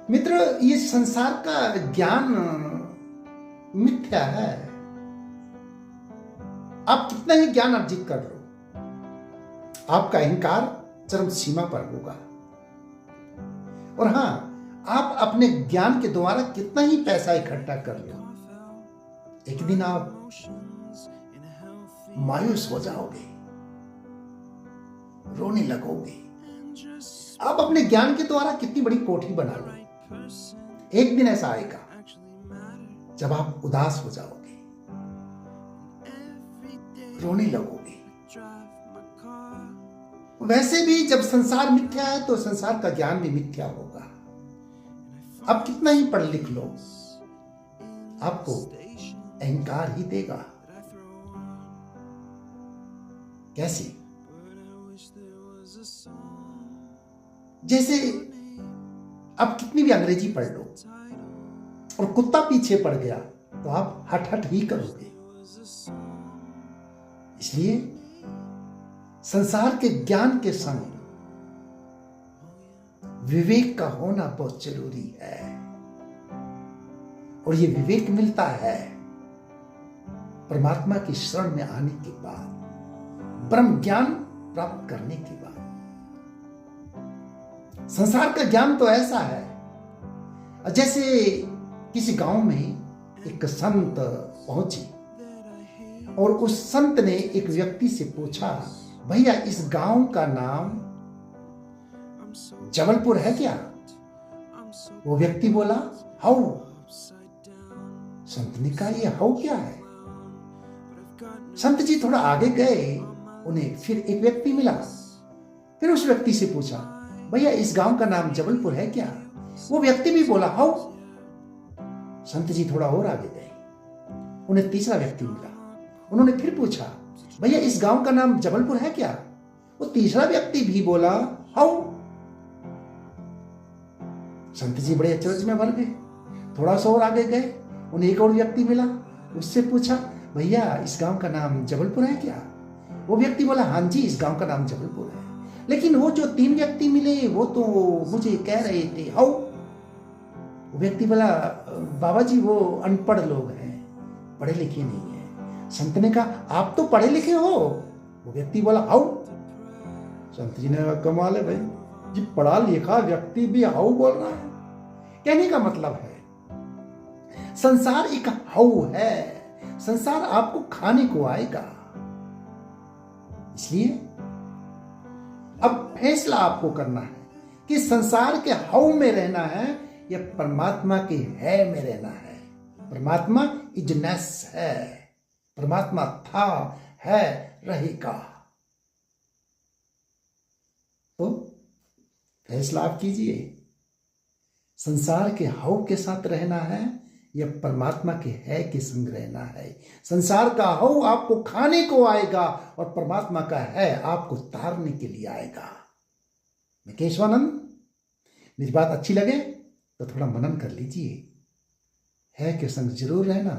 मित्र, ये संसार का ज्ञान मिथ्या है। आप कितना ही ज्ञान अर्जित कर लो, आपका अहंकार चरम सीमा पर होगा। और हां, आप अपने ज्ञान के द्वारा कितना ही पैसा इकट्ठा कर लो, एक दिन आप मायूस हो जाओगे, रोने लगोगे। आप अपने ज्ञान के द्वारा कितनी बड़ी कोठी बना लो, एक दिन ऐसा आएगा जब आप उदास हो जाओगे, रोने लगोगे। वैसे भी जब संसार मिथ्या है तो संसार का ज्ञान भी मिथ्या होगा। आप कितना ही पढ़ लिख लो, आपको अहंकार ही देगा। कैसे? जैसे आप कितनी भी अंग्रेजी पढ़ लो और कुत्ता पीछे पड़ गया तो आप हट हट ही करोगे। इसलिए संसार के ज्ञान के संग विवेक का होना बहुत जरूरी है। और ये विवेक मिलता है परमात्मा की शरण में आने के बाद, ब्रह्म ज्ञान प्राप्त करने के बाद। संसार का ज्ञान तो ऐसा है जैसे किसी गांव में एक संत पहुंचे और उस संत ने एक व्यक्ति से पूछा, भैया इस गांव का नाम जबलपुर है क्या? वो व्यक्ति बोला, हाउ। संत ने कहा, ये हाउ क्या है? संत जी थोड़ा आगे गए, उन्हें फिर एक व्यक्ति मिला। फिर उस व्यक्ति से पूछा, भैया इस गांव का नाम जबलपुर है क्या? वो व्यक्ति भी बोला, हाउ। संत जी थोड़ा और आगे गए, उन्हें तीसरा व्यक्ति मिला। उन्होंने फिर पूछा, भैया इस गांव का नाम जबलपुर है क्या? वो तीसरा व्यक्ति भी बोला, हाउ। संत जी बड़े अचरज में भर गए। थोड़ा सा और आगे गए, उन्हें एक और व्यक्ति मिला। उससे पूछा, भैया इस गांव का नाम जबलपुर है क्या? वो व्यक्ति बोला, हाँ जी इस गांव का नाम जबलपुर है। लेकिन वो जो तीन व्यक्ति मिले वो तो मुझे कह रहे थे हाउ। वो व्यक्ति बोला, बाबा जी वो अनपढ़ लोग हैं, पढ़े लिखे नहीं है। संत ने कहा, आप तो पढ़े लिखे हो। वो व्यक्ति बोला, हाउ। संत जी ने कहा, कमाल है भाई, जी पढ़ा लिखा व्यक्ति भी हाउ बोल रहा है। कहने का मतलब है संसार एक हाउ है। संसार आपको खाने को आएगा। इसलिए अब फैसला आपको करना है कि संसार के हाउ में रहना है या परमात्मा के है में रहना है। परमात्मा इजनेस है, परमात्मा था, है, रहेगा। तो फैसला आप कीजिए, संसार के हाउ के साथ रहना है या परमात्मा के है के संग रहना है। संसार का हाउ आपको खाने को आएगा और परमात्मा का है आपको तारने के लिए आएगा। मैं केशवानंद, मेरी बात अच्छी लगे तो थोड़ा मनन कर लीजिए, है के संग जरूर रहना।